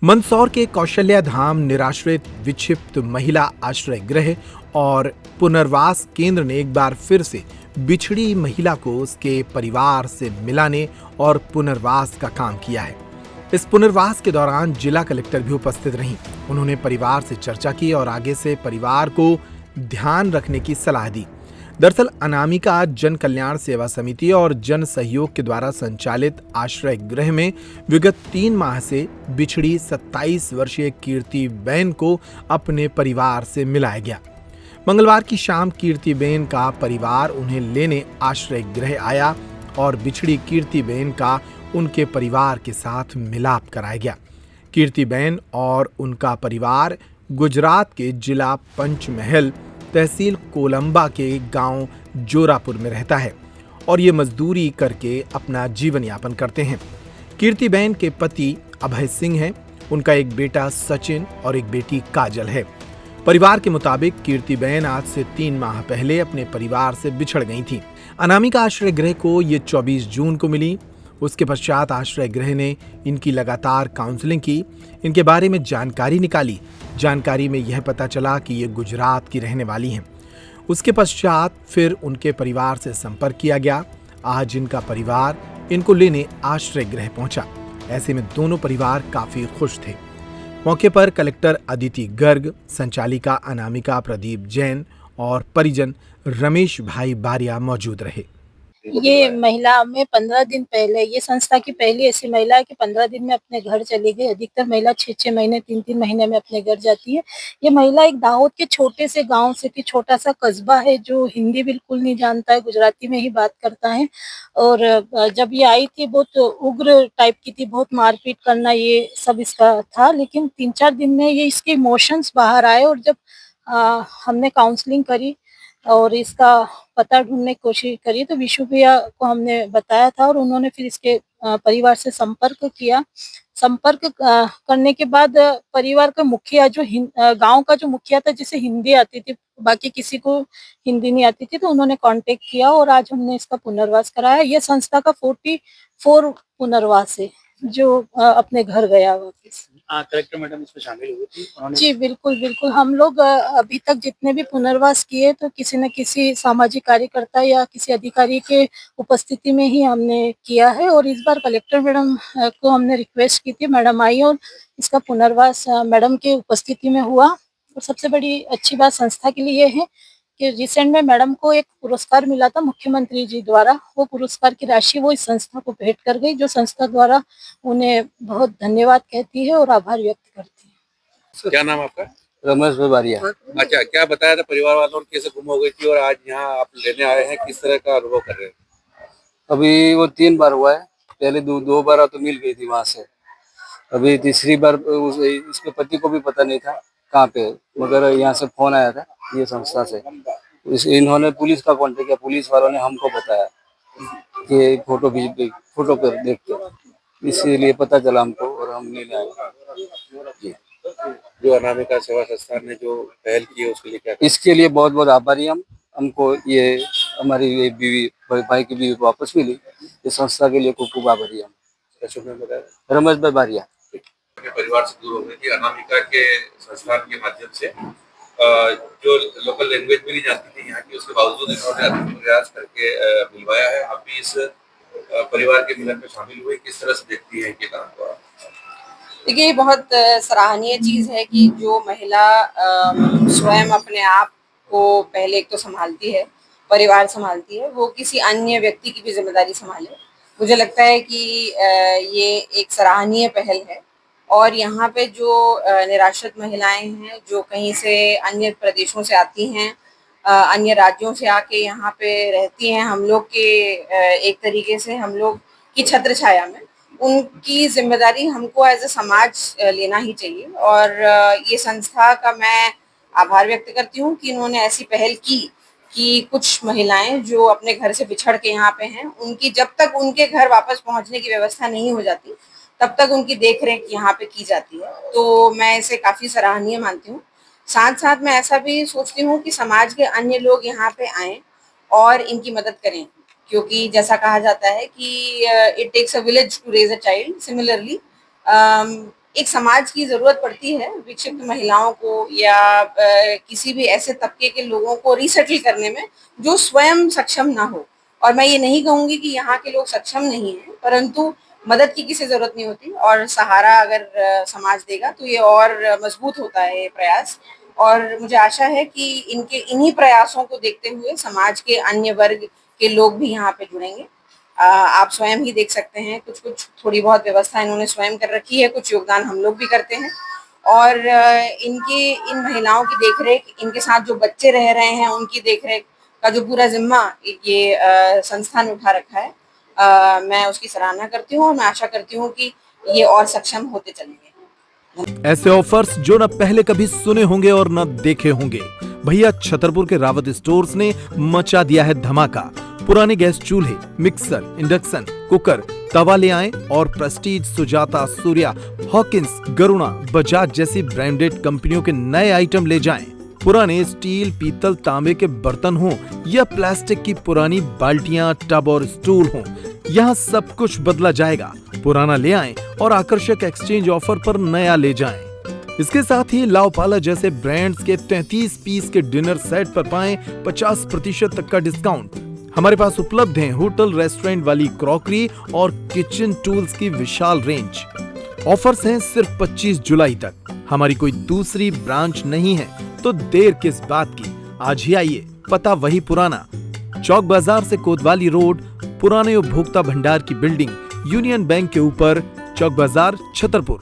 मंदसौर के कौशल्या धाम निराश्रित विक्षिप्त महिला आश्रय गृह और पुनर्वास केंद्र ने एक बार फिर से बिछड़ी महिला को उसके परिवार से मिलाने और पुनर्वास का काम किया है। इस पुनर्वास के दौरान जिला कलेक्टर भी उपस्थित रहीं। उन्होंने परिवार से चर्चा की और आगे से परिवार को ध्यान रखने की सलाह दी। दरअसल अनामिका जन कल्याण सेवा समिति और जन सहयोग के द्वारा संचालित आश्रय गृह में विगत 3 माह से बिछड़ी 27 वर्षीय कीर्तिबेन को अपने परिवार से मिलाया गया। मंगलवार की शाम कीर्तिबेन का परिवार उन्हें लेने आश्रय गृह आया और बिछड़ी कीर्तिबेन का उनके परिवार के साथ मिलाप कराया गया। कीर्तिबेन और उनका परिवार गुजरात के जिला पंचमहल तहसील कोलंबा के गांव जोरापुर में रहता है और ये मजदूरी करके अपना जीवन यापन करते हैं। कीर्तिबेन के पति अभय सिंह हैं, उनका एक बेटा सचिन और एक बेटी काजल है। परिवार के मुताबिक कीर्तिबेन आज से 3 माह पहले अपने परिवार से बिछड़ गई थी। अनामिका आश्रय गृह को ये 24 जून को मिली। उसके पश्चात आश्रय गृह ने इनकी लगातार काउंसलिंग की, इनके बारे में जानकारी निकाली। जानकारी में यह पता चला कि ये गुजरात की रहने वाली हैं। उसके पश्चात फिर उनके परिवार से संपर्क किया गया। आज इनका परिवार इनको लेने आश्रय गृह पहुंचा। ऐसे में दोनों परिवार काफी खुश थे। मौके पर कलेक्टर अदिति गर्ग, संचालिका अनामिका प्रदीप जैन और परिजन रमेश भाई बारिया मौजूद रहे। ये महिला में 15 दिन पहले, ये संस्था की पहली ऐसी महिला है कि 15 दिन में अपने घर चली गई। अधिकतर महिला 6-6 महीने, 3-3 महीने में अपने घर जाती है। ये महिला एक दाहोद के छोटे से गांव से थी, छोटा सा कस्बा है जो हिंदी बिल्कुल नहीं जानता है, गुजराती में ही बात करता है। और जब ये आई थी बहुत उग्र टाइप की थी, बहुत मारपीट करना ये सब इसका था। लेकिन 3-4 दिन में ये इसके इमोशंस बाहर आए और जब हमने काउंसलिंग करी और इसका पता ढूंढने की कोशिश करी तो विशु भैया को हमने बताया था और उन्होंने फिर इसके परिवार से संपर्क किया। संपर्क करने के बाद परिवार का मुखिया जो गांव का जो मुखिया था, जिसे हिंदी आती थी, बाकी किसी को हिंदी नहीं आती थी, तो उन्होंने कांटेक्ट किया और आज हमने इसका पुनर्वास कराया। ये संस्था का 44 पुनर्वास है जो अपने घर गया वापस। कलेक्टर मैडम इसमें शामिल हुई थी उन्होंने। जी बिल्कुल, बिल्कुल। हम लोग अभी तक जितने भी पुनर्वास किए तो किसी न किसी सामाजिक कार्यकर्ता या किसी अधिकारी के उपस्थिति में ही हमने किया है और इस बार कलेक्टर मैडम को हमने रिक्वेस्ट की थी, मैडम आई और इसका पुनर्वास मैडम के उपस्थिति में हुआ। और सबसे बड़ी अच्छी बात संस्था के लिए है कि रिसेंट में मैडम को एक पुरस्कार मिला था मुख्यमंत्री जी द्वारा। वो पुरस्कार की राशि वो इस संस्था को भेंट कर गई, जो संस्था द्वारा उन्हें बहुत धन्यवाद कहती है और आभार व्यक्त करती है। क्या नाम आपका? रमेश भाई बारिया। अच्छा, क्या बताया था परिवार वालों ने, कैसे गुम हो गई थी और आज यहाँ आप लेने आए हैं, किस तरह का अनुभव कर रहे हैं? अभी वो 3 बार हुआ है। पहले दो बार तो मिल गई थी वहां से। अभी तीसरी बार इसके पति को भी पता नहीं था कहाँ पे, मगर यहाँ से फोन आया था ये संस्था से। इन्होंने पुलिस का कांटेक्ट किया, पुलिस वालों ने हमको बताया कि फोटो पर देख के, इसीलिए पता चला हमको और हम लेने आए। जो अनामिका सेवा संस्थान ने जो पहल की है उसके लिए क्या? इसके लिए बहुत बहुत आभारी हम। हमको ये हमारी ये बीवी, भाई की बीवी वापस मिली। इस संस्था के लिए खूब खूब आभारी हम। रमेश भाई बारिया। परिवार से दूर हो गई थी अनामिका के संस्थान के माध्यम से, जो लोकल लैंग्वेज भी नहीं जानती थी यहाँ की, उसके बावजूद इन्होंने अथक प्रयास करके मिलवाया है। आप भी इस परिवार के मिलन में शामिल हुए, किस तरह से देखती है इनके काम को? देखिए, ये बहुत सराहनीय चीज़ है कि जो महिला स्वयं अपने आप को पहले एक तो संभालती है, परिवार संभालती है, वो किसी अन्य व्यक्ति की भी जिम्मेदारी संभाले। मुझे लगता है कि ये एक सराहनीय पहल है। और यहाँ पे जो निराश्रित महिलाएं हैं, जो कहीं से अन्य प्रदेशों से आती हैं, अन्य राज्यों से आके यहाँ पे रहती हैं, हम लोग के एक तरीके से हम लोग की छत्र छाया में, उनकी जिम्मेदारी हमको एज ए समाज लेना ही चाहिए। और ये संस्था का मैं आभार व्यक्त करती हूँ कि इन्होंने ऐसी पहल की कि कुछ महिलाएं जो अपने घर से बिछड़ के यहाँ पे हैं, उनकी जब तक उनके घर वापस पहुँचने की व्यवस्था नहीं हो जाती, तब तक उनकी देख रेख यहाँ पे की जाती है। तो मैं इसे काफ़ी सराहनीय मानती हूँ। साथ साथ मैं ऐसा भी सोचती हूँ कि समाज के अन्य लोग यहाँ पे आएँ और इनकी मदद करें, क्योंकि जैसा कहा जाता है कि it takes a village to raise a child. Similarly एक समाज की जरूरत पड़ती है विक्षिप्त महिलाओं को या किसी भी ऐसे तबके के लोगों को रिसेटल करने में जो स्वयं सक्षम ना हो। और मैं ये नहीं कहूंगी कि यहाँ के लोग सक्षम नहीं हैं, परंतु मदद की किसी जरूरत नहीं होती और सहारा अगर समाज देगा तो ये और मजबूत होता है ये प्रयास। और मुझे आशा है कि इन्हीं प्रयासों को देखते हुए समाज के अन्य वर्ग के लोग भी यहाँ पे जुड़ेंगे। आप स्वयं ही देख सकते हैं, कुछ थोड़ी बहुत व्यवस्था इन्होंने स्वयं कर रखी है, कुछ योगदान हम लोग भी करते हैं। और इन महिलाओं की देखरेख, इनके साथ जो बच्चे रह रहे हैं उनकी देखरेख का जो पूरा जिम्मा ये संस्था ने उठा रखा है, मैं उसकी सराहना करती हूँ और मैं आशा करती हूँ कि ये और सक्षम होते चलेंगे। ऐसे ऑफर्स जो न पहले कभी सुने होंगे और न देखे होंगे। भैया छतरपुर के रावत स्टोर्स ने मचा दिया है धमाका। पुराने गैस चूल्हे, मिक्सर, इंडक्शन कुकर, तवा ले आएं और प्रेस्टीज, सुजाता, सूर्या, हॉकिंस, गरुणा, बजाज जैसी ब्रांडेड कंपनियों के नए आइटम ले जाएं। पुराने स्टील, पीतल, तांबे के बर्तन हों या प्लास्टिक की पुरानी बाल्टियां, टब और स्टूल हों, यहाँ सब कुछ बदला जाएगा। पुराना ले आएं और आकर्षक एक्सचेंज ऑफर पर नया ले जाएं। इसके साथ ही लाओपाला जैसे ब्रांड्स के 33 पीस के डिनर सेट पर पाएं 50% तक का डिस्काउंट। हमारे पास उपलब्ध हैं होटल रेस्टोरेंट वाली क्रॉकरी और किचन टूल्स की विशाल रेंज। ऑफर्स हैं सिर्फ 25 जुलाई तक। हमारी कोई दूसरी ब्रांच नहीं है तो देर किस बात की, आज ही आइए। पता वही पुराना, चौक बाजार से कोतवाली रोड, पुराने उपभोक्ता भंडार की बिल्डिंग, यूनियन बैंक के ऊपर, चौक बाजार, छतरपुर।